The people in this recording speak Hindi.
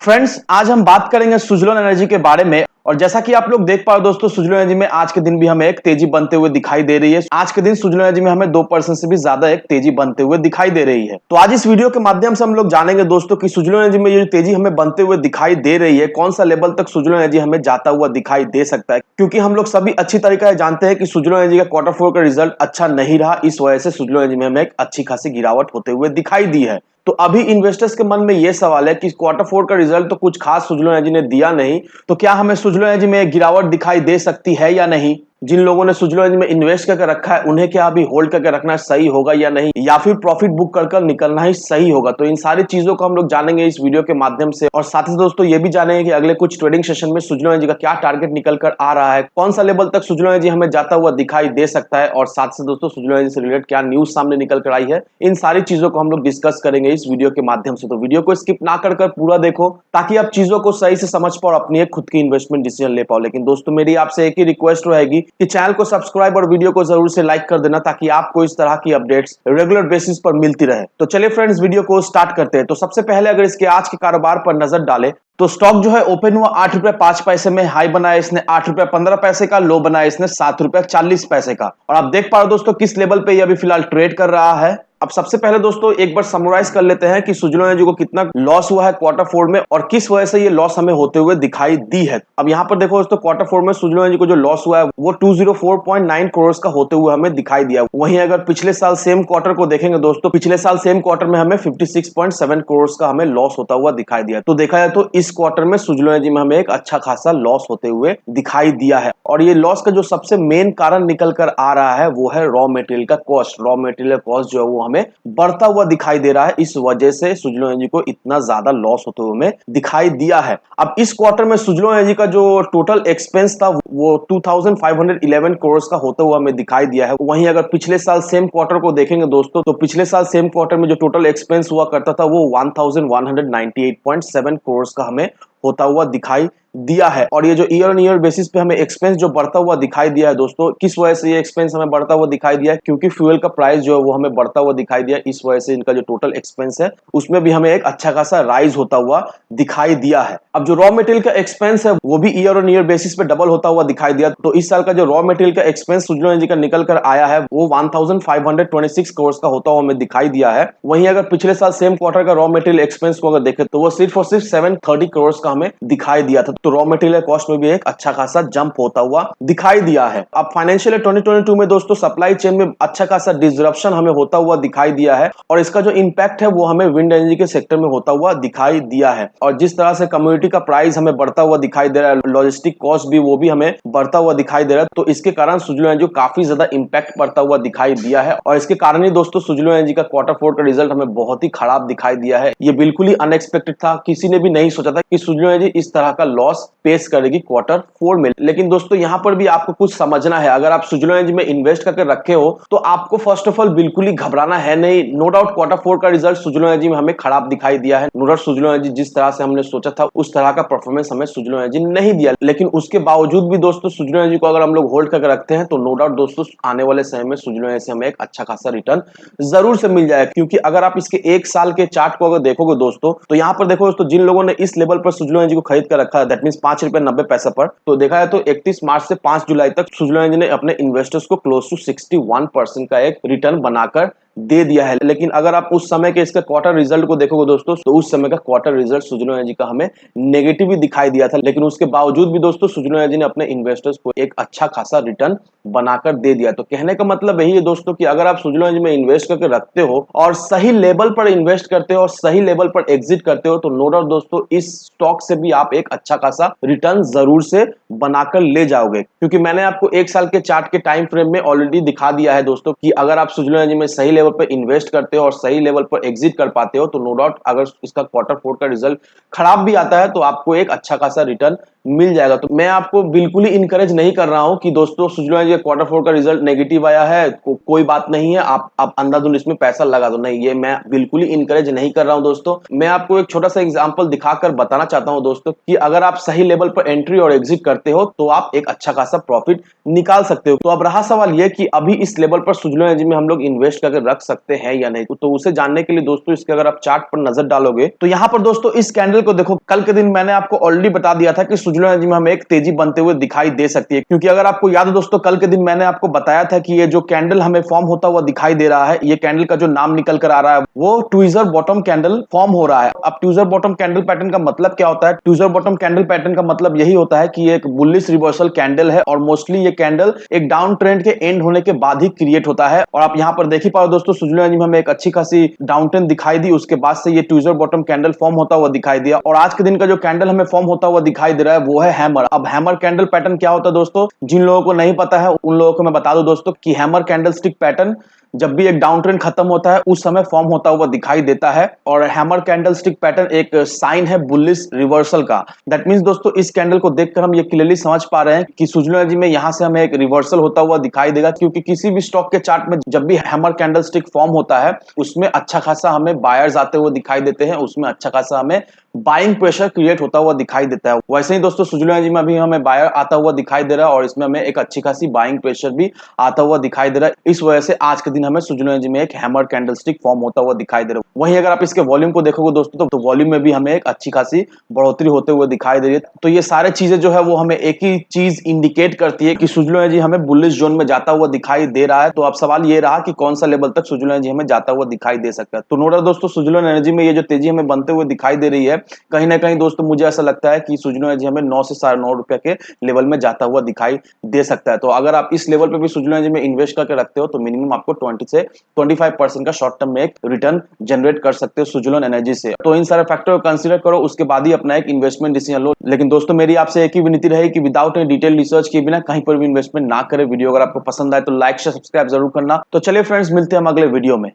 फ्रेंड्स, आज हम बात करेंगे सुजलोन एनर्जी के बारे में। और जैसा कि आप लोग देख पा रहे हो दोस्तों, सुजलोन एनर्जी में आज के दिन भी हमें एक तेजी बनते हुए दिखाई दे रही है। आज के दिन सुजलोन एनर्जी में हमें 2% से भी ज्यादा एक तेजी बनते हुए दिखाई दे रही है। तो आज इस वीडियो के माध्यम से हम लोग जानेंगे दोस्तों कि सुजलोन एनर्जी में ये जो तेजी हमें बनते हुए दिखाई दे रही है, कौन सा लेवल तक सुजलोन एनर्जी हमें जाता हुआ दिखाई दे सकता है। क्योंकि हम लोग सभी अच्छी तरीके से जानते हैं कि सुजलोन एनर्जी का क्वार्टर 4 का रिजल्ट अच्छा नहीं रहा, इस वजह से सुजलोन एनर्जी में हमें एक अच्छी खासी गिरावट होते हुए दिखाई दी है। तो अभी इन्वेस्टर्स के मन में यह सवाल है कि क्वार्टर 4 का रिजल्ट तो कुछ खास सुजलोन एनर्जी ने दिया नहीं, तो क्या हमें सुजलोन एनर्जी में गिरावट दिखाई दे सकती है या नहीं। जिन लोगों ने सुजलोन एनर्जी में इन्वेस्ट करके रखा है, उन्हें क्या अभी होल्ड करके रखना सही होगा या नहीं, या फिर प्रॉफिट बुक कर निकलना ही सही होगा। तो इन सारी चीजों को हम लोग जानेंगे इस वीडियो के माध्यम से। और साथ ही दोस्तों ये भी जानेंगे कि अगले कुछ ट्रेडिंग सेशन में सुजलोन एनर्जी का क्या टारगेट निकल कर आ रहा है, कौन सा लेवल तक सुजलोन एनर्जी हमें जाता हुआ दिखाई दे सकता है, और साथ से दोस्तों सुजलोन एनर्जी से रिलेटेड क्या न्यूज सामने निकल कर आई है। इन सारी चीजों को हम लोग डिस्कस करेंगे इस वीडियो के माध्यम से। तो वीडियो को स्किप ना कर पूरा देखो, ताकि आप चीजों को सही से समझ पाओ और अपनी एक खुद की इन्वेस्टमेंट डिसीजन ले पाओ। लेकिन दोस्तों मेरी आपसे एक ही रिक्वेस्ट रहेगी कि चैनल को सब्सक्राइब और वीडियो को जरूर से लाइक कर देना, ताकि आपको इस तरह की अपडेट्स रेगुलर बेसिस पर मिलती रहे। तो चलिए फ्रेंड्स, वीडियो को स्टार्ट करते हैं। तो सबसे पहले अगर इसके आज के कारोबार पर नजर डालें तो स्टॉक जो है ओपन हुआ 8 रुपए 5 पैसे में, हाई बनाया इसने 8 रुपए 15 पैसे का, लो बनाया इसने 7 रुपए 40 पैसे का। और आप देख पा रहे हो दोस्तों किस लेवल पे ये अभी फिलहाल ट्रेड कर रहा है। अब सबसे पहले दोस्तों एक बार समराइज कर लेते हैं कि सुजलोन एनर्जी को कितना लॉस हुआ है क्वार्टर 4 में, और किस वजह से ये लॉस हमें होते हुए दिखाई दी है। अब यहां पर देखो दोस्तों, क्वार्टर 4 में सुजलोन एनर्जी को जो लॉस हुआ है वो 204.9 करोड़ का होते हुए हमें दिखाई दिया। वहीं अगर पिछले साल सेम क्वार्टर को देखेंगे दोस्तों, पिछले साल सेम क्वार्टर में हमें 56.7 करोड़ का हमें लॉस होता हुआ दिखाई दिया। तो देखा जाए तो इस क्वार्टर में सुजलोन एनर्जी में हमें एक अच्छा खासा लॉस होते हुए दिखाई दिया है। और ये लॉस का जो सबसे मेन कारण निकल कर आ रहा है वो है रॉ मटेरियल का कॉस्ट। रॉ मटेरियल कॉस्ट जो है वो हमें बढ़ता हुआ दिखाई दे रहा है, इस वजह से सुजलोन एनर्जी को इतना ज्यादा लॉस होते हुए हमें दिखाई दिया है। अब इस क्वार्टर में सुजलोन एनर्जी का जो टोटल एक्सपेंस था वो 2511 करोड़ का होता हुआ हमें दिखाई दिया है। वहीं अगर पिछले साल सेम क्वार्टर को देखेंगे दोस्तों, तो पिछले साल सेम क्वार्टर में जो टोटल एक्सपेंस हुआ करता था वो 1198.7 करोड़ का हमें होता हुआ दिखाई दिया है। और ये जो ईयर ऑन ईयर बेसिस पे हमें एक्सपेंस जो बढ़ता हुआ दिखाई दिया है दोस्तों, किस वजह से ये एक्सपेंस हमें बढ़ता हुआ दिखाई दिया है, क्योंकि फ्यूल का प्राइस जो है वो हमें बढ़ता हुआ दिखाई दिया, इस वजह से इनका जो टोटल एक्सपेंस है उसमें भी हमें एक अच्छा खासा राइज होता हुआ दिखाई दिया है। अब जो रॉ मटेरियल का एक्सपेंस है वो भी ईयर ऑन ईयर बेसिस पे डबल होता हुआ दिखाई दिया। तो इस साल का जो रॉ मटेरियल का एक्सपेंस सुजलोन एनर्जी का निकल कर आया है वो 1526 करोड़ का होता हुआ हमें दिखाई दिया है। वहीं अगर पिछले साल सेम क्वार्टर का रॉ मटेरियल एक्सपेंस को अगर देखें तो वो सिर्फ और सिर्फ 730 करोड़ का हमें दिखाई दिया था। तो रॉ मटेरियल कॉस्ट में भी एक अच्छा खासा जंप होता हुआ दिखाई दिया है। अब फाइनेंशियल 2022 में दोस्तों सप्लाई चेन में अच्छा खासा डिसरप्शन हमें होता हुआ दिखाई दिया है, और इसका जो इंपैक्ट है वो हमें विंड एनर्जी के सेक्टर में होता हुआ दिखाई दिया है। और जिस तरह से कम्युनिटी का प्राइस हमें बढ़ता हुआ दिखाई दे रहा है, लॉजिस्टिक कॉस्ट भी वो भी हमें बढ़ता हुआ दिखाई दे रहा है, तो इसके कारण सुजलोन एनर्जी को काफी ज्यादा इंपैक्ट पड़ता हुआ दिखाई दिया है। और इसके कारण ही दोस्तों सुजलोन एनर्जी का क्वार्टर 4 का रिजल्ट हमें बहुत ही खराब दिखाई दिया है। ये बिल्कुल ही अनएक्सपेक्टेड था, किसी ने भी नहीं सोचा था कि सुजलोन एनर्जी इस तरह का लॉस फेस करेगी क्वार्टर 4 में। लेकिन दोस्तों यहां पर भी आपको कुछ समझना है, अगर आप सुजलोन एनर्जी में इन्वेस्ट करके रखे हो तो आपको फर्स्ट ऑफ ऑल बिल्कुल ही घबराना है नहीं। नो डाउट क्वार्टर 4 का रिजल्ट सुजलोन एनर्जी में हमें खराब दिखाई दिया है। नो डाउट सुजलोन एनर्जी जिस तरह से हमने सोचा था उस तरह का परफॉर्मेंस हमें सुजलोन एनर्जी नहीं दिया, लेकिन उसके बावजूद भी दोस्तों सुजलोन एनर्जी को अगर हम लोग होल्ड करके रखते हैं तो नो डाउट दोस्तों आने वाले समय में सुजलोन एनर्जी से हमें एक अच्छा खासा रिटर्न जरूर से मिल जाएगा। क्योंकि अगर आप इसके एक साल के चार्ट को अगर देखोगे दोस्तों, तो यहाँ पर देखो दोस्तों, जिन लोगों ने इस लेवल पर सुजलोन एनर्जी को खरीद कर रखा है, दैट मींस 5 रुपए 90 पैसे पर, तो देखा है तो 31 मार्च से 5 जुलाई तक सुजलोन एनर्जी ने अपने इन्वेस्टर्स को क्लोज टू 61% का एक रिटर्न बनाकर दे दिया है। लेकिन अगर आप उस समय के इसके क्वार्टर रिजल्ट को देखोगे दोस्तों, तो उस समय का क्वार्टर रिजल्ट सुजलोन एनर्जी का हमें नेगेटिव ही दिखाई दिया था। लेकिन उसके बावजूद भी दोस्तों सुजलोन एनर्जी ने अपने इन्वेस्टर्स को एक अच्छा खासा रिटर्न बनाकर दे दिया। तो कहने का मतलब यही है दोस्तों कि अगर आप सुजलोन एनर्जी में इन्वेस्ट करके रखते हो और सही लेवल पर इन्वेस्ट करते हो और सही लेवल पर एग्जिट करते हो, तो नो डाउट दोस्तों इस स्टॉक से भी आप एक अच्छा खासा रिटर्न जरूर से बनाकर ले जाओगे। क्योंकि मैंने आपको एक साल के चार्ट के टाइम फ्रेम में ऑलरेडी दिखा दिया है दोस्तों कि अगर आप सुजलोन एनर्जी में सही लेवल पर इन्वेस्ट करते हो और सही लेवल पर एग्जिट कर पाते हो, तो नो डाउट अगर इसका क्वार्टर 4 का रिजल्ट खराब भी आता है तो आपको एक अच्छा खासा रिटर्न मिल जाएगा। तो मैं आपको बिल्कुल ही इनकरेज नहीं कर रहा हूं कि दोस्तों सुजलोन एनर्जी क्वार्टर 4 का रिजल्ट नेगेटिव आया है, कोई बात नहीं है, आप अंधाधुंध इसमें पैसा लगा दो, नहीं, ये मैं बिल्कुल ही इनकरेज नहीं कर रहा हूं दोस्तों। मैं आपको एक छोटा सा एग्जांपल दिखाकर बताना चाहता हूं दोस्तों कि अगर आप सही लेवल पर एंट्री और एग्जिट करते हो तो आप एक अच्छा खासा प्रॉफिट निकाल सकते हो। तो अब रहा सवाल यह कि अभी इस लेवल पर सुजलोन एनर्जी में हम लोग इन्वेस्ट करके रख रख सकते हैं या नहीं। तो उसे जानने के लिए दोस्तों इसके अगर आप चार्ट पर नजर डालोगे तो यहाँ पर दोस्तों इस कैंडल को देखो, कल के दिन मैंने आपको ऑलरेडी बता दिया था कि सुजलॉन एनर्जी में हमें एक तेजी बनते हुए दिखाई दे सकती है। क्योंकि अगर आपको याद है दोस्तों, कल के दिन मैंने आपको बताया था कि ये जो कैंडल हमें फॉर्म होता हुआ दिखाई दे रहा है, ये कैंडल का जो नाम निकल कर आ रहा है वो ट्विजर बॉटम कैंडल फॉर्म हो रहा है। अब ट्विजर बॉटम कैंडल पैटर्न का मतलब क्या होता है? ट्विजर बॉटम कैंडल पैटर्न का मतलब यही होता है कि ये एक बुलिश रिवर्सल कैंडल है और मोस्टली ये कैंडल एक डाउन ट्रेंड के एंड होने के बाद ही क्रिएट होता है। और आप यहाँ पर देख ही पाओ दोस्तों, सुजलॉन एनर्जी में हमें एक अच्छी खासी डाउन ट्रेंड दिखाई दी, उसके बाद से ये ट्विजर बॉटम कैंडल फॉर्म होता हुआ दिखाई दिया। और आज के दिन का जो कैंडल हमें फॉर्म होता हुआ दिखाई दे रहा है वो है हैमर। अब हैमर कैंडल पैटर्न क्या होता है दोस्तों, जिन लोगों को नहीं पता है उन लोगों को मैं बता दूं दोस्तों कि हैमर कैंडल स्टिक पैटर्न जब भी एक डाउन ट्रेंड खत्म होता है उस समय फॉर्म होता हुआ दिखाई देता है। और हैमर कैंडल स्टिक पैटर्न एक साइन है बुलिश रिवर्सल का। दैट मींस दोस्तों इस कैंडल को देखकर हम ये क्लियरली समझ पा रहे हैं कि सुजलॉन एनर्जी में यहां से हमें एक रिवर्सल होता हुआ दिखाई देगा। क्योंकि किसी भी स्टॉक के चार्ट में जब भी हैमर कैंडल स्टिक फॉर्म होता है उसमें अच्छा खासा हमें बायर्स आते हुए दिखाई देते हैं, उसमें अच्छा खासा हमें बाइंग प्रेशर क्रिएट होता हुआ दिखाई देता है। वैसे ही दोस्तों सुजलॉन एनर्जी में अभी हमें बायर आता हुआ दिखाई दे रहा है और इसमें हमें एक अच्छी खासी बाइंग प्रेशर भी आता हुआ दिखाई दे रहा है। इस वजह से आज के दिन हमें सुजलॉन एनर्जी में एक हैमर कैंडलस्टिक फॉर्म होता हुआ दिखाई दे रहा है। वहीं अगर आप इसके वॉल्यूम को देखोगे दोस्तों तो वॉल्यूम में भी हमें एक अच्छी खासी बढ़ोतरी होते हुए दिखाई दे रही है। तो ये सारे चीजें जो है वो हमें एक ही चीज इंडिकेट करती है कि सुजलॉन एनर्जी हमें बुलिश जोन में जाता हुआ दिखाई दे रहा है। तो अब सवाल ये रहा कि कौन सा लेवल तक सुजलॉन एनर्जी हमें जाता हुआ दिखाई दे सकता है। तो नो डाउट दोस्तों सुजलॉन एनर्जी में ये जो तेजी हमें बनते हुए दिखाई दे रही है, कहीं ना कहीं दोस्तों मुझे ऐसा लगता है कि सुजलॉन एनर्जी हमें 9 से 9.5 रुपए के लेवल में जाता हुआ दिखाई दे सकता है। तो अगर आप इस लेवल पे भी सुजलॉन एनर्जी में इन्वेस्ट करके रखते हो तो मिनिमम आपको 20 से 25% का शॉर्ट टर्म में एक रिटर्न जनरेट कर सकते हो सुजलॉन एनर्जी से। तो इन सारे फैक्टर को कंसीडर करो, उसके बाद ही अपना एक इन्वेस्टमेंट डिसीजन लो। लेकिन दोस्तों मेरी आपसे एक ही विनती रही कि विदाउट एनी डिटेल रिसर्च किए बिना कहीं पर भी इन्वेस्टमेंट ना करें। वीडियो अगर आपको पसंद आए तो लाइक शेयर सब्सक्राइब जरूर करना। तो चलिए फ्रेंड्स, मिलते हैं हम अगले वीडियो में।